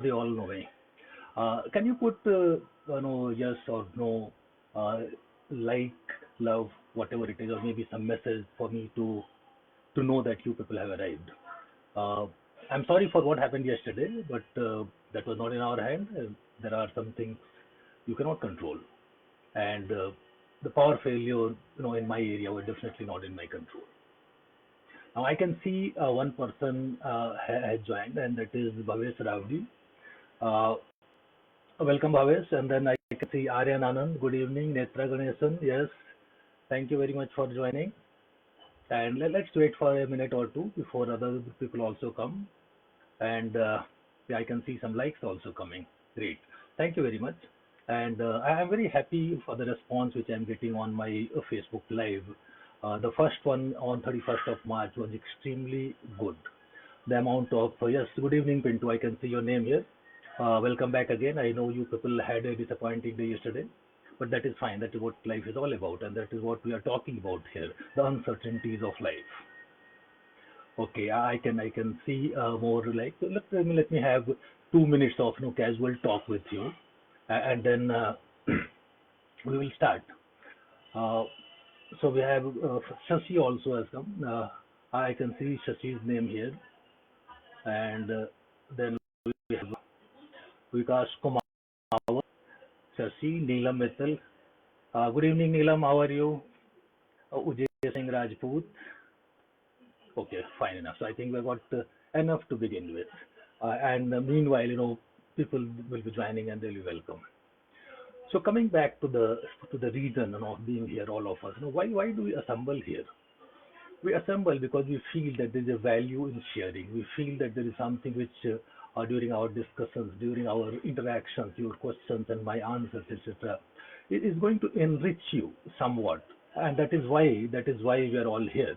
they all know me. Can you put yes or no, uh, like, love, whatever it is, or maybe some message for me to know that you people have arrived. Uh, I'm sorry for what happened yesterday, but that was not in our hand. There are some things you cannot control, and the power failure, in my area were definitely not in my control. Now I can see one person has joined, and that is Bhavesh Ravdi. Uh, Welcome, Bhavesh. And then I can see Aryan Anand. Good evening. Netra Ganesan. Yes. Thank you very much for joining. And let's wait for a minute or two before other people also come. And yeah, I can see some likes also coming. Great. Thank you very much. And I am very happy for the response which I'm getting on my Facebook Live. The first one on 31st of March was extremely good. The amount of, yes, good evening, Pinto. I can see your name here. Welcome back again. I know you people had a disappointing day yesterday, but that is fine. That is what life is all about, and that is what we are talking about here, the uncertainties of life. Okay, I can see more like, let me have 2 minutes of casual talk with you, and then we will start. Uh, so we have Shashi also has come. I can see Shashi's name here, and then we have Vikas Kumar, Shashi, Neelam Mittal. Good evening, Neelam. How are you? Ujay Singh Rajput. Okay, fine enough. So I think we've got enough to begin with. And meanwhile, people will be joining and they'll be welcome. So coming back to the reason, of being here, all of us, why do we assemble here? We assemble because we feel that there is a value in sharing. We feel that there is something which, during our discussions, during our interactions, your questions and my answers, etc., it is going to enrich you somewhat, and that is why we are all here.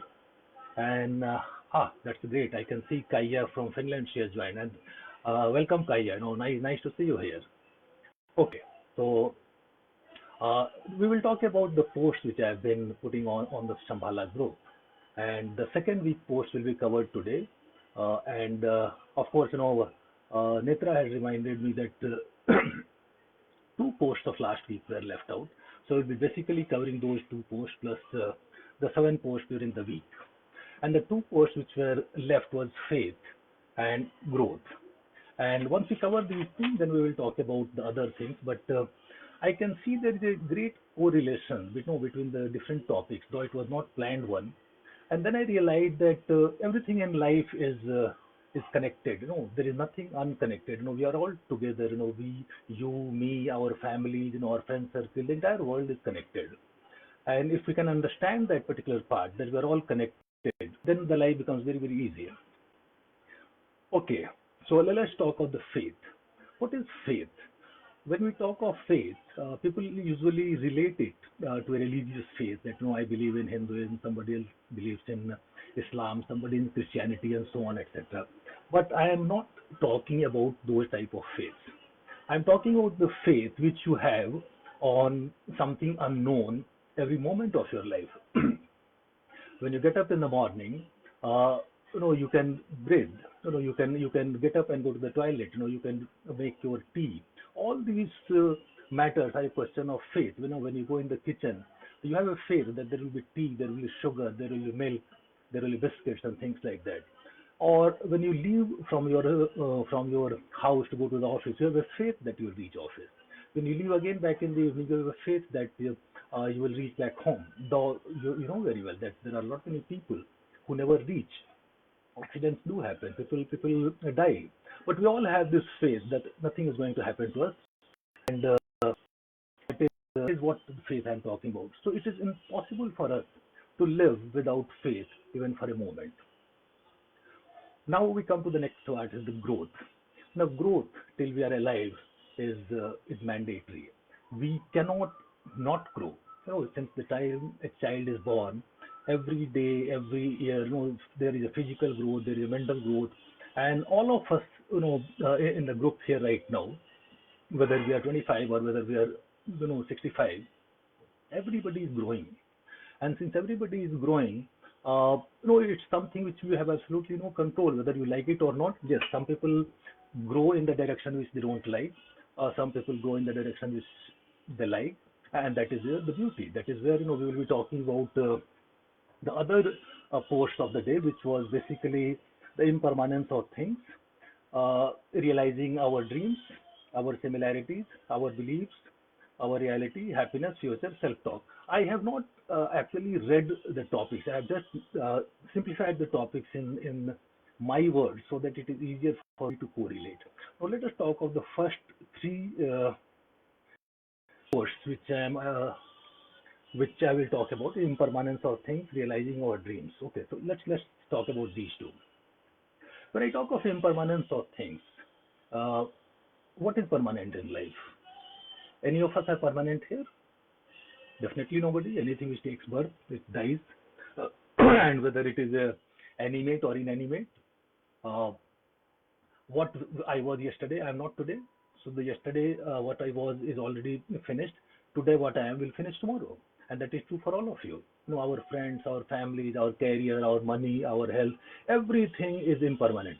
And that's great. I can see Kaya from Finland. She has joined, and welcome, Kaya. Nice to see you here. Okay, so uh, we will talk about the posts which I have been putting on the Shambhala group. And the second week post will be covered today. And of course, Netra has reminded me that two posts of last week were left out. So we'll be basically covering those two posts plus the seven posts during the week. And the two posts which were left was faith and growth. And once we cover these things, then we will talk about the other things. But I can see there is a great correlation between the different topics, though it was not planned one. And then I realized that everything in life is connected. There is nothing unconnected. We are all together. We, you, me, our families, our friend circle, the entire world is connected. And if we can understand that particular part, that we are all connected, then the life becomes very, very easy. Okay, so let's talk of the faith. What is faith? When we talk of faith, people usually relate it to a religious faith. That I believe in Hinduism, somebody else believes in Islam, somebody in Christianity, and so on, etc. But I am not talking about those type of faiths. I'm talking about the faith which you have on something unknown every moment of your life. When you get up in the morning, you can breathe. You can get up and go to the toilet. You can make your tea. All these matters are a question of faith. When you go in the kitchen, you have a faith that there will be tea, there will be sugar, there will be milk, there will be biscuits and things like that. Or when you leave from your house to go to the office, you have a faith that you will reach office. When you leave again back in the evening, you have a faith that you will reach back home. Though you know very well that there are not many people who never reach. Accidents do happen. People die, but we all have this faith that nothing is going to happen to us, and that is what faith I'm talking about. So it is impossible for us to live without faith even for a moment. Now we come to the next part is the growth. Now growth till we are alive is mandatory. We cannot not grow. Since the time a child is born, every day, every year, there is a physical growth, there is a mental growth, and all of us, in the group here right now, whether we are 25 or whether we are, 65, everybody is growing. And since everybody is growing, it's something which you have absolutely no control, whether you like it or not. Yes, some people grow in the direction which they don't like. Some people go in the direction which they like, and that is where the beauty. That is where we will be talking about the other post of the day, which was basically the impermanence of things, realizing our dreams, our similarities, our beliefs, our reality, happiness, future, self-talk. I have not actually read the topics. I have just simplified the topics in my words so that it is easier for you to correlate. Now let us talk of the first three posts which I will talk about: impermanence of things, realizing our dreams. Okay, so let's talk about these two. When I talk of impermanence of things, uh, what is permanent in life? Any of us are permanent here? Definitely nobody. Anything which takes birth, it dies. And whether it is animate or inanimate, uh, what I was yesterday, I am not today. So the yesterday, what I was is already finished. Today, what I am will finish tomorrow, and that is true for all of you. Our friends, our families, our career, our money, our health, everything is impermanent.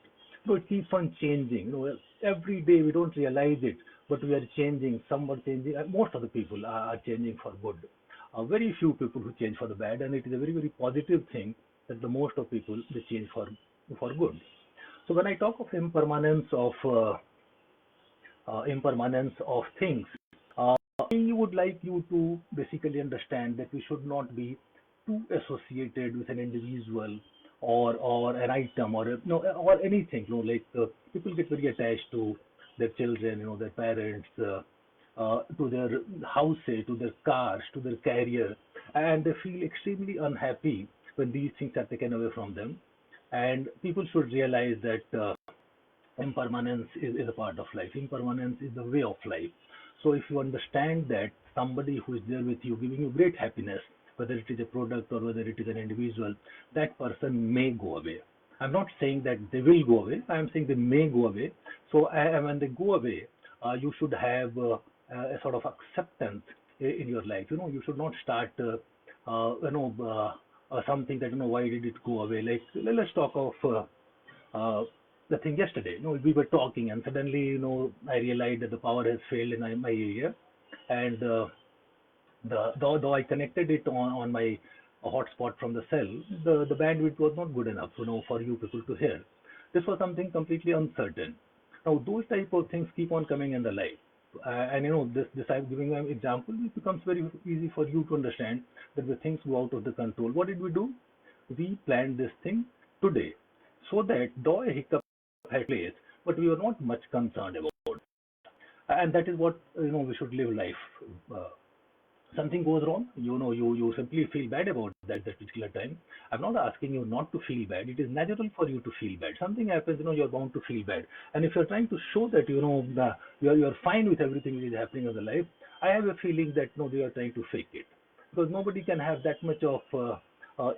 It keeps on changing. Every day we don't realize it, but we are changing. Some are changing. Most of the people are changing for good. Very few people who change for the bad, and it is a very very positive thing that the most of people they change for good. So when I talk of impermanence of things, I would like you to basically understand that we should not be too associated with an individual or an item or or anything. Like people get very attached to their children, their parents, to their houses, to their cars, to their career, and they feel extremely unhappy when these things are taken away from them. And people should realize that. Impermanence is a part of life. Impermanence is the way of life. So if you understand that somebody who is there with you, giving you great happiness, whether it is a product or whether it is an individual, that person may go away. I'm not saying that they will go away. I'm saying they may go away. So when they go away, you should have a sort of acceptance in your life. You should not start, something that why did it go away? Like let's talk of. The thing yesterday. We were talking, and suddenly, I realized that the power has failed in my area, and though I connected it on my hotspot from the cell, the bandwidth was not good enough, for you people to hear. This was something completely uncertain. Now, those type of things keep on coming in the life. And this I'm giving an example. It becomes very easy for you to understand that the things go out of the control. What did we do? We planned this thing today, so that though a hiccup had place, but we were not much concerned about it. And that is what we should live life. Uh, Something goes wrong, you simply feel bad about that particular time. I'm not asking you not to feel bad. It is natural for you to feel bad. Something happens, you're bound to feel bad. And if you're trying to show that you're fine with everything that is happening in the life, I have a feeling that no, they are trying to fake it, because nobody can have that much of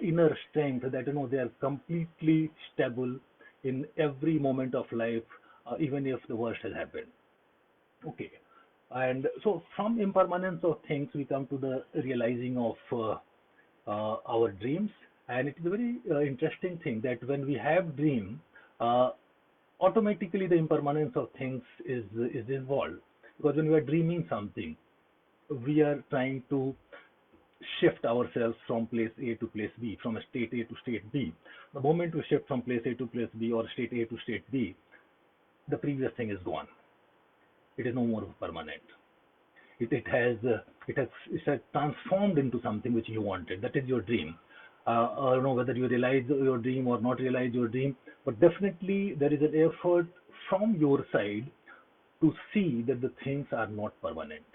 inner strength that they are completely stable in every moment of life, even if the worst has happened. Okay. And so from impermanence of things, we come to the realizing of our dreams. And it is a very interesting thing that when we have dream, uh, automatically the impermanence of things is involved. Because when we are dreaming something, we are trying to shift ourselves from place A to place B, from a state A to state B. The moment we shift from place A to place B or state A to state B, the previous thing is gone. It is no more permanent. It has transformed into something which you wanted. That is your dream. I don't know whether you realize your dream or not realize your dream, but definitely there is an effort from your side to see that the things are not permanent.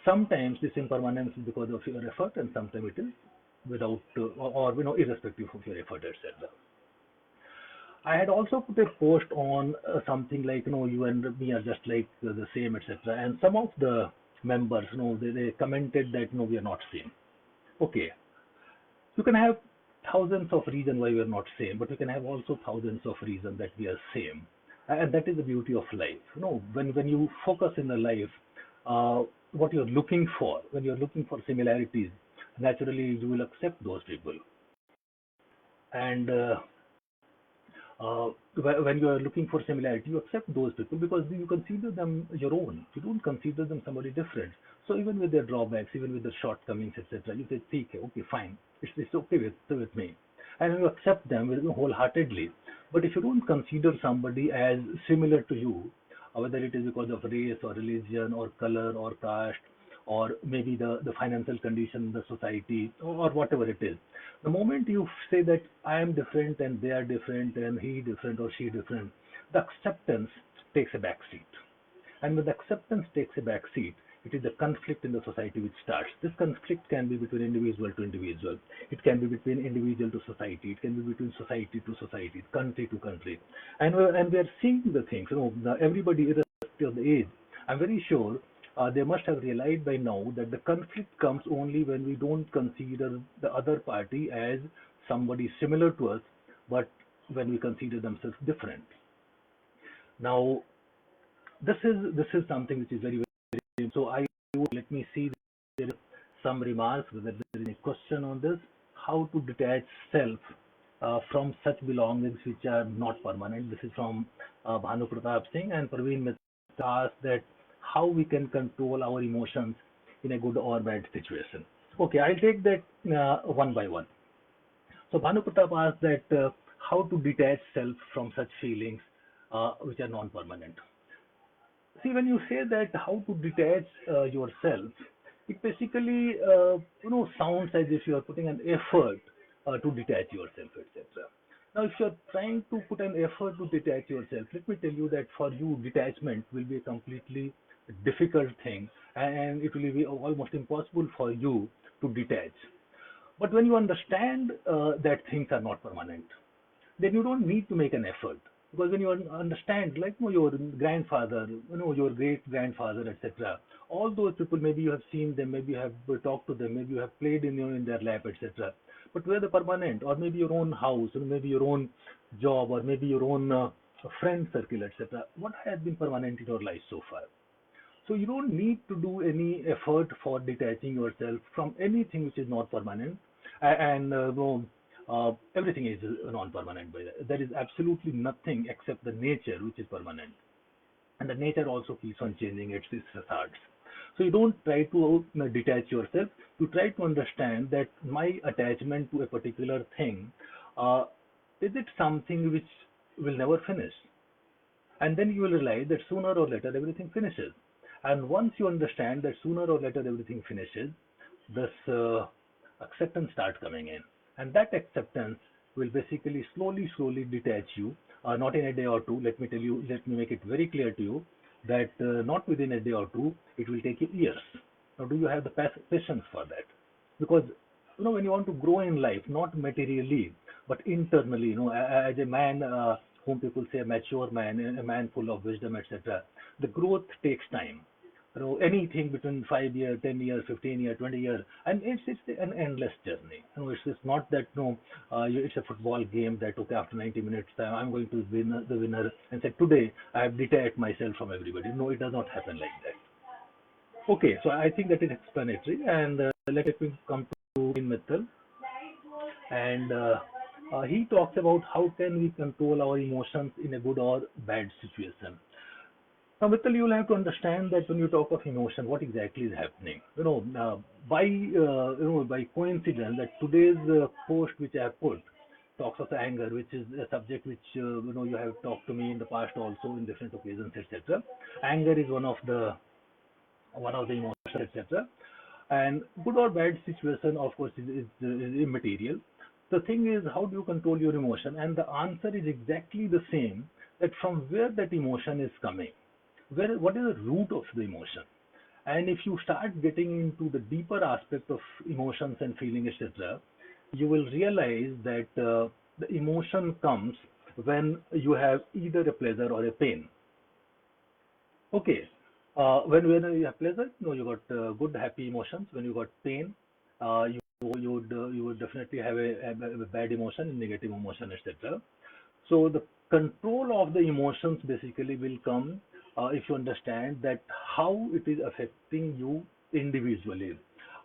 Sometimes this impermanence is because of your effort, and sometimes it is without or irrespective of your effort, etc. I had also put a post on something like, you and me are just like the same, etc. And some of the members, they commented that, we are not same. Okay, you can have thousands of reasons why we are not same, but you can have also thousands of reasons that we are same. And that is the beauty of life. When you focus in the life, uh, what you're looking for, when you're looking for similarities, naturally you will accept those people. And When you are looking for similarity, you accept those people because you consider them your own. You don't consider them somebody different. So even with their drawbacks, even with their shortcomings, etc., you say, okay, fine, it's okay with me, and you accept them wholeheartedly. But if you don't consider somebody as similar to you, whether it is because of race or religion or color or caste or maybe the financial condition, the society, or whatever it is. The moment you say that I am different and they are different and he different or she different, the acceptance takes a back seat. And when the acceptance takes a back seat, it is the conflict in the society which starts. This conflict can be between individual to individual. It can be between individual to society. It can be between society to society, country to country. And we are seeing the things. Everybody, irrespective of the age, I'm very sure they must have realized by now that the conflict comes only when we don't consider the other party as somebody similar to us, but when we consider themselves different. Now, this is something which is very, very. So I would let me see there is some remarks whether there is a question on this. How to detach self from such belongings which are not permanent. This is from Bhanu Pratap Singh, and Praveen Mitra asked that how we can control our emotions in a good or bad situation. Okay, I'll take that one by one. So Bhanu Pratap asked that how to detach self from such feelings which are non-permanent. See, when you say that how to detach yourself, it basically sounds as if you are putting an effort to detach yourself, etc. Now, if you are trying to put an effort to detach yourself, let me tell you that for you, detachment will be a completely difficult thing, and it will be almost impossible for you to detach. But when you understand that things are not permanent, then you don't need to make an effort, because when you understand, like your grandfather, your great grandfather, etc., all those people, maybe you have seen them, maybe you have talked to them, maybe you have played in their lap, etc., but where the permanent, or maybe your own house, or maybe your own job, or maybe your own friend circle, etc., what has been permanent in your life so far? So you don't need to do any effort for detaching yourself from anything which is not permanent. And no, everything is non-permanent. By that. There is absolutely nothing except the nature which is permanent, and the nature also keeps on changing its facades. So you don't try to detach yourself. You try to understand that my attachment to a particular thing, uh, is it something which will never finish? And then you will realize that sooner or later everything finishes. And once you understand that sooner or later everything finishes, this acceptance starts coming in. And that acceptance will basically slowly detach you, not in a day or two. Let me make it very clear to you that not within a day or two, it will take you years. Now, do you have the patience for that? Because when you want to grow in life, not materially but internally, as a man, whom people say a mature man, a man full of wisdom, etc., the growth takes time. Anything between 5 years, 10 years, 15 years, 20 years, and it's an endless journey. It's just not that it's a football game that okay, after 90 minutes I'm going to win the winner and say today I have detached myself from everybody. No, it does not happen like that. Okay, so I think that is explanatory, and let me come to in Mittal, and he talks about how can we control our emotions in a good or bad situation. Now, Mittal, you will have to understand that when you talk of emotion, what exactly is happening? By coincidence, that today's post which I have put talks of anger, which is a subject which you have talked to me in the past also in different occasions, etc. Anger is one of the emotions, etc. And good or bad situation, of course, is immaterial. The thing is, how do you control your emotion? And the answer is exactly the same, that from where that emotion is coming, what is the root of the emotion. And if you start getting into the deeper aspect of emotions and feeling, etc., you will realize that the emotion comes when you have either a pleasure or a pain. Okay. When you have pleasure, you got good, happy emotions. When you got pain, you would definitely have a bad emotion, negative emotion, etc. So the control of the emotions basically will come if you understand that how it is affecting you individually.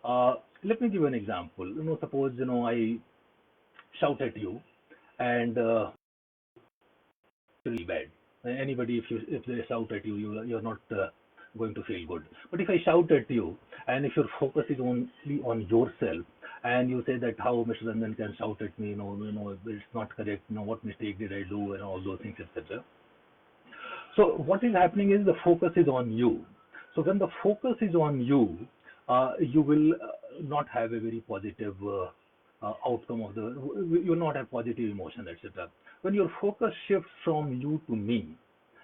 Let me give you an example. Suppose I shout at you, and really bad. Anybody, if they shout at you, you're not going to feel good. But if I shout at you, and if your focus is only on yourself, and you say that how Mr. Ranjan can shout at me, it's not correct, what mistake did I do, and all those things, etc. So what is happening is the focus is on you. So when the focus is on you, you will not have a very positive outcome of the. You will not have positive emotion, etc. When your focus shifts from you to me,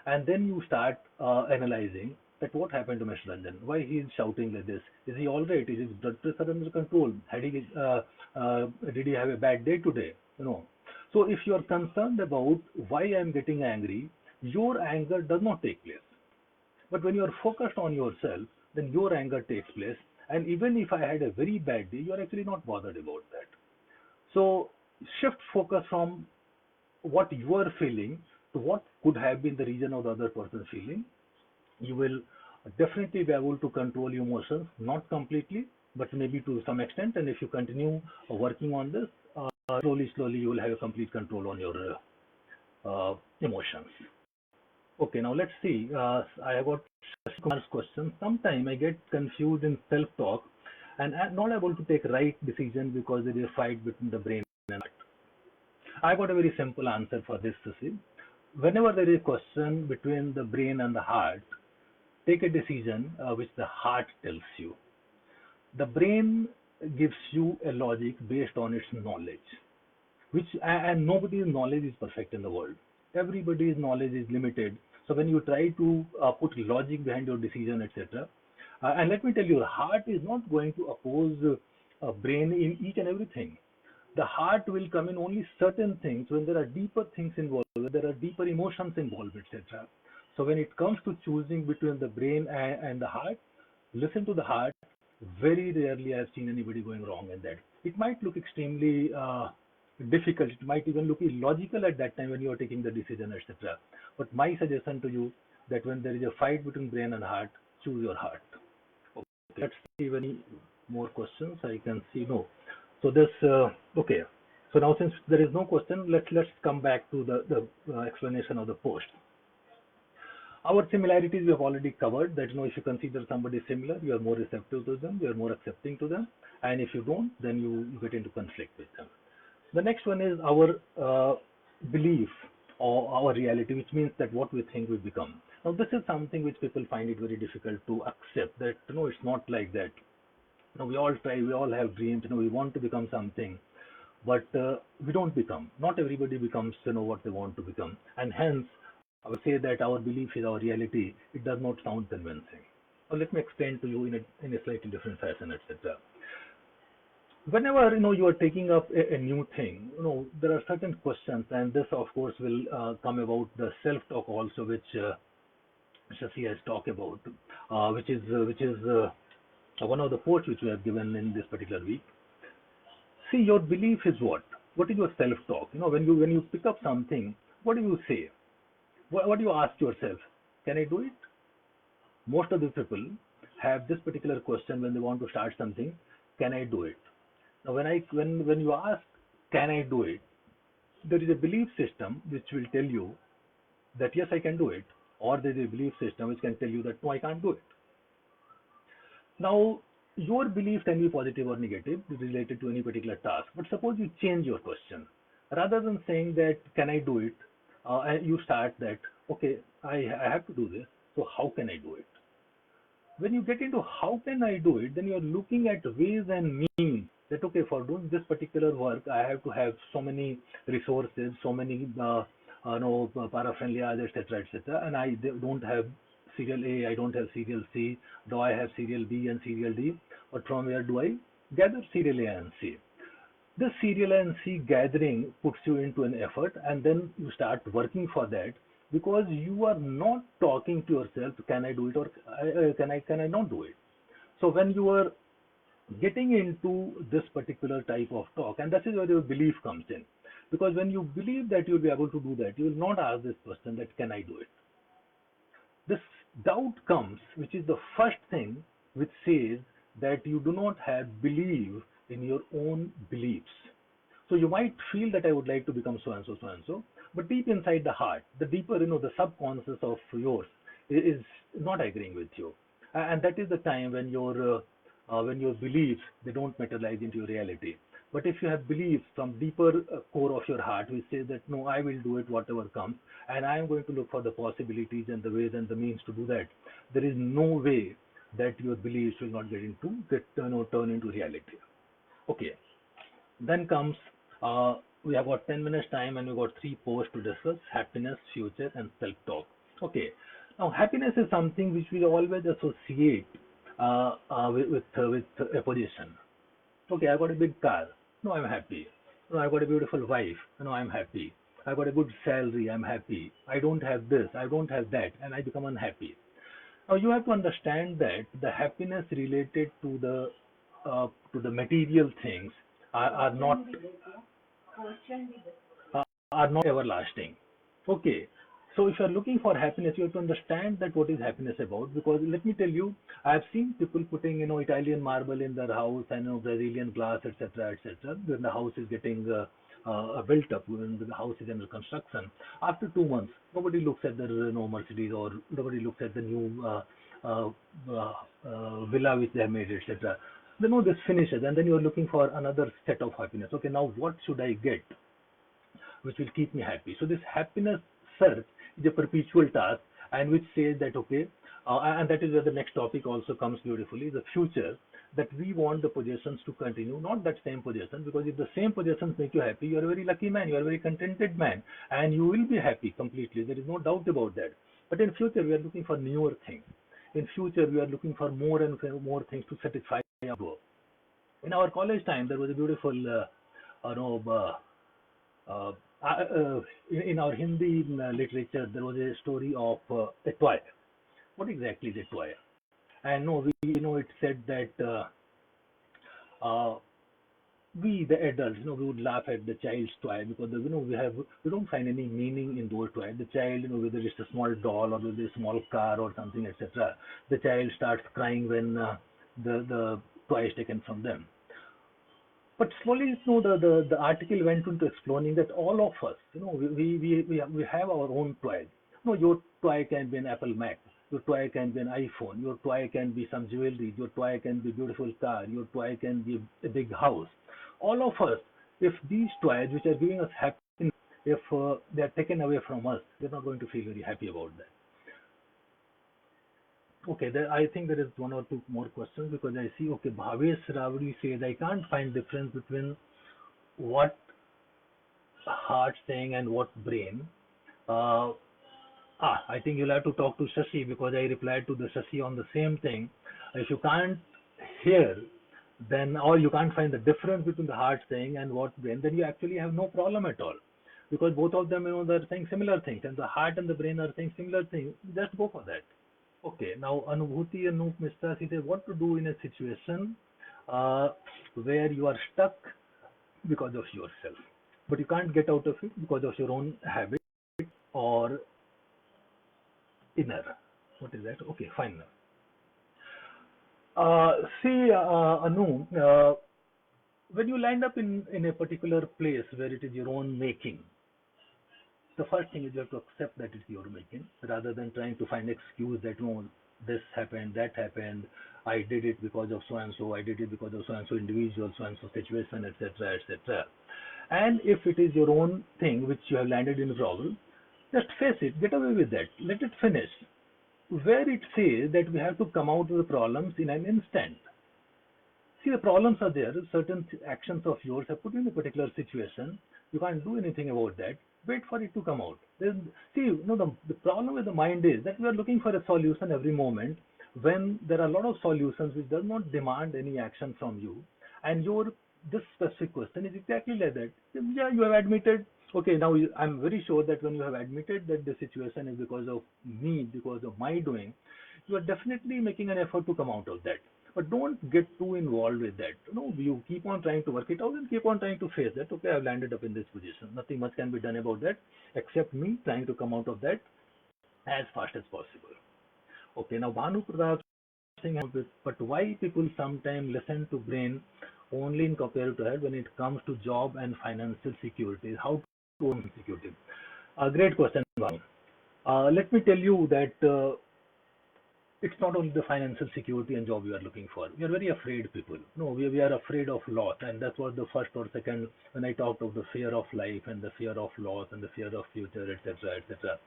and then you start analyzing that what happened to Mr. Ranjan, why he is shouting like this, is he all right? Is his blood pressure under control? Did he have a bad day today? So if you are concerned about why I am getting angry, your anger does not take place. But when you are focused on yourself, then your anger takes place. And even if I had a very bad day, you are actually not bothered about that. So shift focus from what you are feeling to what could have been the reason of the other person's feeling. You will definitely be able to control your emotions, not completely, but maybe to some extent. And if you continue working on this, slowly, you will have a complete control on your emotions. Okay, now let's see. I have got Kumar's question. Sometimes I get confused in self-talk and I'm not able to take right decision because there is a fight between the brain and heart. I got a very simple answer for this, Susi. Whenever there is a question between the brain and the heart, take a decision which the heart tells you. The brain gives you a logic based on its knowledge, which and nobody's knowledge is perfect in the world. Everybody's knowledge is limited. So when you try to put logic behind your decision, etc., and let me tell you, heart is not going to oppose brain in each and everything. The heart will come in only certain things when there are deeper things involved, when there are deeper emotions involved, etc. So when it comes to choosing between the brain and the heart, listen to the heart. Very rarely I've seen anybody going wrong in that. It might look extremely difficult. It might even look illogical at that time when you are taking the decision, etc. But my suggestion to you that when there is a fight between brain and heart, choose your heart. Okay, let's see if any more questions. I can see no. So this okay. So now since there is no question, let's come back to the explanation of the post. Our similarities we have already covered. That if you consider somebody similar, you are more receptive to them, you are more accepting to them, and if you don't, then you get into conflict with them. The next one is our belief or our reality, which means that what we think we become. Now, this is something which people find it very difficult to accept. That it's not like that. We all try, we all have dreams. We want to become something, but we don't become. Not everybody becomes what they want to become, and hence I would say that our belief is our reality. It does not sound convincing. Now, let me explain to you in a slightly different fashion, etc. Whenever you are taking up a new thing, there are certain questions, and this of course will come about the self-talk also, which Shashi has talked about, which is one of the posts which we have given in this particular week. See, your belief is what? What is your self-talk? When you pick up something, what do you say? What do you ask yourself? Can I do it? Most of the people have this particular question when they want to start something. Can I do it? Now, when you ask, can I do it? There is a belief system which will tell you that yes, I can do it, or there is a belief system which can tell you that no, I can't do it. Now, your belief can be positive or negative related to any particular task. But suppose you change your question. Rather than saying that, can I do it? And you start that, okay, I have to do this. So how can I do it? When you get into how can I do it, then you're looking at ways and means that, okay, for doing this particular work, I have to have so many resources, so many paraphernalias, etc., etc., and I don't have serial A, I don't have serial C, though I have serial B and serial D, but from where do I gather serial A and C? This serial A and C gathering puts you into an effort, and then you start working for that because you are not talking to yourself, can I do it or can I not do it? So when you are getting into this particular type of talk, and that is where your belief comes in. Because when you believe that you'll be able to do that, you will not ask this person that can I do it. This doubt comes, which is the first thing which says that you do not have belief in your own beliefs. So you might feel that I would like to become so and so, so and so, But deep inside the heart, the deeper, the subconscious of yours is not agreeing with you. And that is the time when your beliefs, they don't materialize into your reality. But if you have beliefs from deeper core of your heart, which says that no, I will do it whatever comes, and I am going to look for the possibilities and the ways and the means to do that, there is no way that your beliefs will not turn into reality. Okay, then comes, we have got 10 minutes time and we got three posts to discuss: happiness, future, and self-talk. Okay, now happiness is something which we always associate with a position. Okay, I got a big car. No, I'm happy. No, I got a beautiful wife. No, I'm happy. I got a good salary. I'm happy. I don't have this. I don't have that, and I become unhappy. Now you have to understand that the happiness related to the material things are not are not everlasting. Okay. So if you are looking for happiness, you have to understand that what is happiness about. Because let me tell you, I have seen people putting Italian marble in their house and Brazilian glass, etc., etc. When the house is getting built up, when the house is under construction, after 2 months, nobody looks at the Mercedes, or nobody looks at the new uh, uh, villa which they have made, etc. They know this finishes, and then you are looking for another set of happiness. Okay, now what should I get which will keep me happy? So this happiness search is a perpetual task, and which says that okay, and that is where the next topic also comes beautifully: the future. That we want the possessions to continue, not that same possession, because if the same possessions make you happy, you are a very lucky man, you are a very contented man, and you will be happy completely. There is no doubt about that. But in future, we are looking for newer things. In future, we are looking for more and more things to satisfy our ego. In our college time, there was a beautiful, you know, uh, in our Hindi literature, there was a story of a toy. What exactly is a toy? And no, we know it said that uh, we, the adults, we would laugh at the child's toy because we don't find any meaning in those toys. The child, whether it's a small doll or whether it's a small car or something, etc. The child starts crying when the toy is taken from them. But slowly, the article went into explaining that all of us, we have our own toys. Your toy can be an Apple Mac, your toy can be an iPhone, your toy can be some jewelry, your toy can be a beautiful car, your toy can be a big house. All of us, if these toys which are giving us happiness, if they are taken away from us, we're not going to feel very happy about that. Okay, I think there is one or two more questions because I see, okay, Bhavesh Ravdi says, I can't find difference between what heart saying and what brain. Uh, I think you'll have to talk to Shashi because I replied to the Shashi on the same thing. If you can't hear, then or you can't find the difference between the heart saying and what brain, then you actually have no problem at all. Because both of them, they're saying similar things, and the heart and the brain are saying similar things. Just go for that. Okay, now Anubhuti Anup Mishra, he says what to do in a situation uh, where you are stuck because of yourself, but you can't get out of it because of your own habit or inner. What is that? Okay, fine. See, Anu, when you land up in a particular place where it is your own making, the first thing is you have to accept that it's your making rather than trying to find excuse that no, this happened, that happened, I did it because of so and so, I did it because of so and so individual, so and so situation, etc., etc. And if it is your own thing which you have landed in a problem, just face it, get away with that, let it finish. Where it says that we have to come out of the problems in an instant. See, the problems are there. Certain actions of yours have put you in a particular situation. You can't do anything about that. Wait for it to come out. See, the problem with the mind is that we are looking for a solution every moment when there are a lot of solutions which does not demand any action from you. And your this specific question is exactly like that. Yeah, you have admitted. Okay, now I'm very sure that when you have admitted that the situation is because of me, because of my doing, you are definitely making an effort to come out of that. But don't get too involved with that. You keep on trying to work it out and keep on trying to face that. Okay, I've landed up in this position. Nothing much can be done about that except me trying to come out of that as fast as possible. Okay, now Bhanu Pratap Singh, but why people sometimes listen to brain only in compared to head when it comes to job and financial security? How to own security? A great question, Bhavin. Let me tell you that it's not only the financial security and job we are looking for. We are very afraid, people. No, we are afraid of loss, and that's what the first or second when I talked of the fear of life and the fear of loss and the fear of future, etc., etc.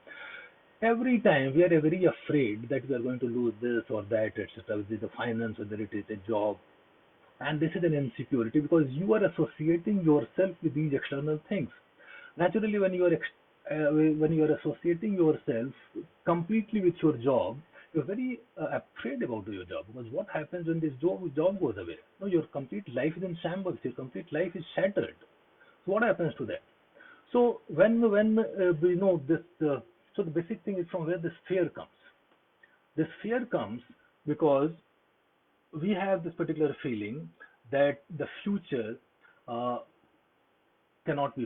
Every time we are very afraid that we are going to lose this or that, etc. Whether it is the finance, whether it is a job, and this is an insecurity because you are associating yourself with these external things. Naturally, when you are associating yourself completely with your job, you're very afraid about your job because what happens when this job goes away? No, your complete life is in shambles. Your complete life is shattered. So what happens to that? So when we know this, so the basic thing is from where this fear comes. This fear comes because we have this particular feeling that the future uh, cannot be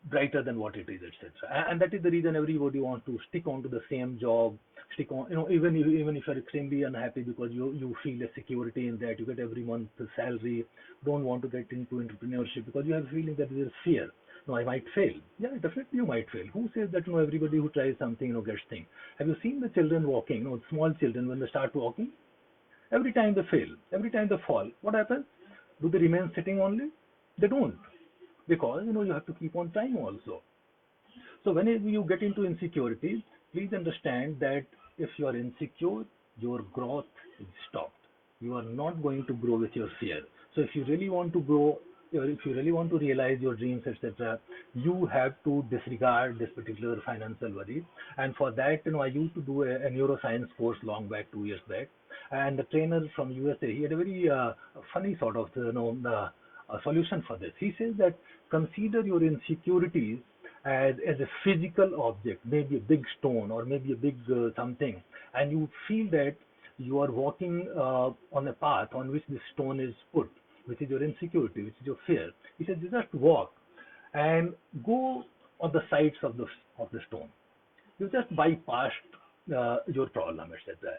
brighter than what it is, etc. And that is the reason everybody wants to stick on to the same job, stick on, even if you're extremely unhappy because you feel a security in that, you get every month the salary, don't want to get into entrepreneurship because you have a feeling that there is fear. No, I might fail. Yeah, definitely you might fail. Who says that everybody who tries something gets thing? Have you seen the children walking? Small children when they start walking, every time they fail, every time they fall, what happens? Do they remain sitting only? They don't, because you have to keep on trying also. So when you get into insecurities, please understand that if you are insecure, your growth is stopped. You are not going to grow with your fear. So if you really want to grow, or if you really want to realize your dreams, etc., you have to disregard this particular financial worry. And for that, I used to do a neuroscience course long back, 2 years back. And the trainer from USA, he had a very funny sort of a solution for this. He says that consider your insecurities as a physical object, maybe a big stone or maybe a big something, and you feel that you are walking on a path on which this stone is put, which is your insecurity, which is your fear. He says, you just walk and go on the sides of the stone. You just bypassed your problem, etc.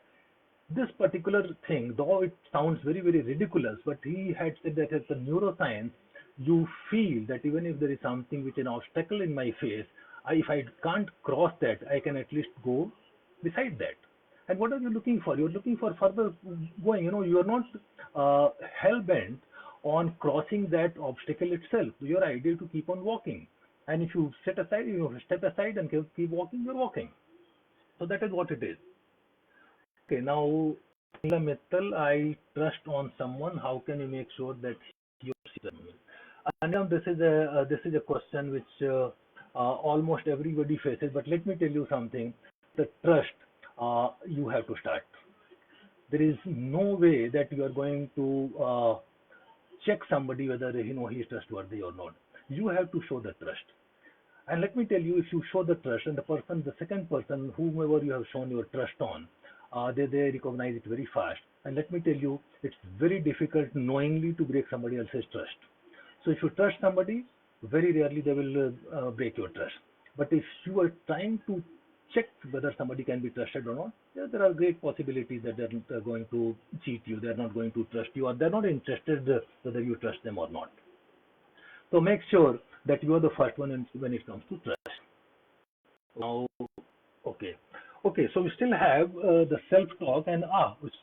This particular thing, though it sounds very, very ridiculous, but he had said that as a neuroscience, you feel that even if there is something which is an obstacle in my face, if I can't cross that, I can at least go beside that. And what are you looking for? You're looking for further going. You are not hell bent on crossing that obstacle itself. Your idea to keep on walking. And if you step aside and keep walking, you're walking. So that is what it is. Okay, now, Nila Mittal, I trust on someone. How can you make sure that he or she does? And now this is a question which almost everybody faces. But let me tell you something. The trust you have to start. There is no way that you are going to check somebody whether he is trustworthy or not. You have to show the trust. And let me tell you, if you show the trust, and the second person, whomever you have shown your trust on, they recognize it very fast. And let me tell you, it's very difficult knowingly to break somebody else's trust. So if you trust somebody, very rarely they will break your trust. But if you are trying to check whether somebody can be trusted or not, yeah, there are great possibilities that they're not going to cheat you, they're not going to trust you, or they're not interested whether you trust them or not. So make sure that you are the first one when it comes to trust. Now, okay, okay. So we still have the self-talk and which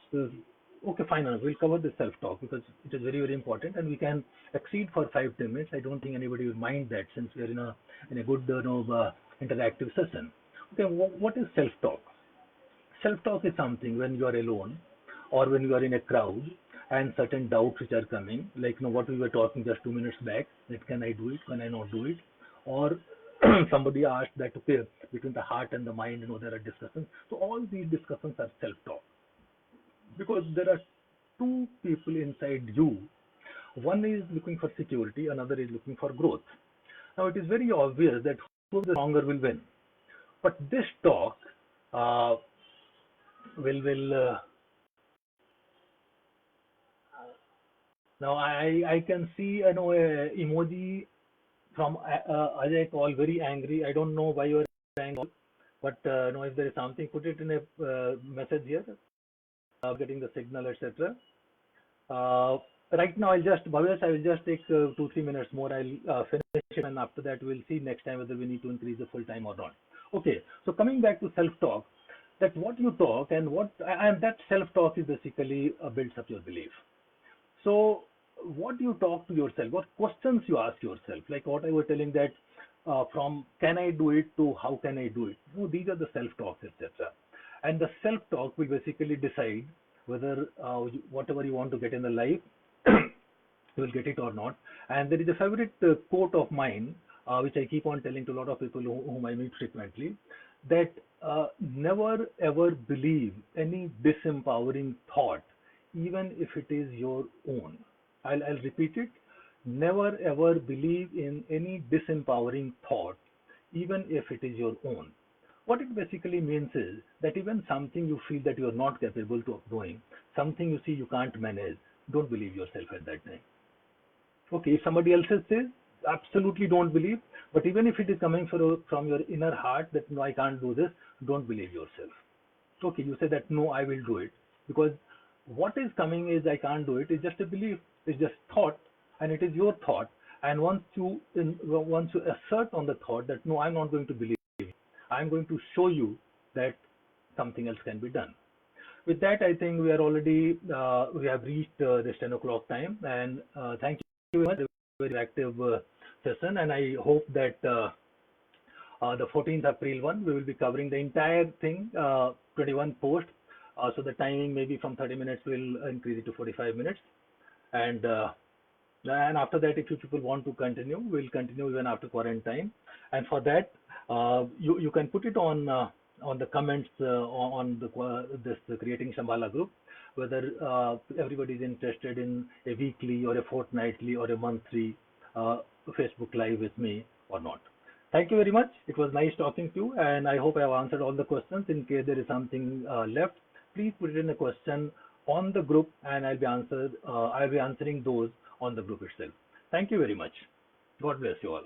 okay, fine. We'll cover the self-talk because it is very very important, and we can exceed for 5-10 minutes. I don't think anybody will mind that since we are in a good interactive session. Okay, what is self-talk? Self-talk is something when you are alone or when you are in a crowd and certain doubts which are coming, like what we were talking just 2 minutes back, that can I do it, can I not do it? Or somebody asked that, okay, between the heart and the mind, there are discussions. So all these discussions are self-talk because there are two people inside you. One is looking for security, another is looking for growth. Now it is very obvious that who the stronger will win. But this talk uh, will now I can see a emoji from Ajay call very angry. I don't know why you are angry, but no, if there is something, put it in a message here. Getting the signal, etc. Right now, Bhavesh, I will just take 2-3 minutes more. I'll finish and after that we'll see next time whether we need to increase the full time or not. Okay, so coming back to self-talk, that what you talk and that self-talk is basically builds up your belief. So what you talk to yourself, what questions you ask yourself, like what I was telling that from can I do it to how can I do it. So these are the self-talks, etc. And the self-talk will basically decide whether whatever you want to get in the life, you will get it or not. And there is a favorite quote of mine, which I keep on telling to a lot of people whom I meet frequently, that never ever believe any disempowering thought, even if it is your own. I'll repeat it. Never ever believe in any disempowering thought, even if it is your own. What it basically means is that even something you feel that you are not capable of doing, something you see you can't manage, don't believe yourself at that time. Okay, if somebody else says, absolutely don't believe. But even if it is coming from your inner heart that no, I can't do this, don't believe yourself. Okay, you say that no, I will do it, because what is coming is I can't do it is just a belief, it's just thought, and it is your thought. And once you assert on the thought that no, I'm not going to believe, I'm going to show you that something else can be done. With that, I think we are already we have reached this 10 o'clock time, and thank you very much. Very active session, and I hope that the 14th April one we will be covering the entire thing, 21 post. So the timing maybe from 30 minutes will increase it to 45 minutes, and after that, if you people want to continue, we'll continue even after quarantine. And for that, you can put it on the comments on this creating Shambhala group, whether everybody is interested in a weekly or a fortnightly or a monthly Facebook live with me or not. Thank you very much. It was nice talking to you, and I hope I have answered all the questions. In case there is something left, please put it in a question on the group, and I'll be answering those on the group itself. Thank you very much. God bless you all.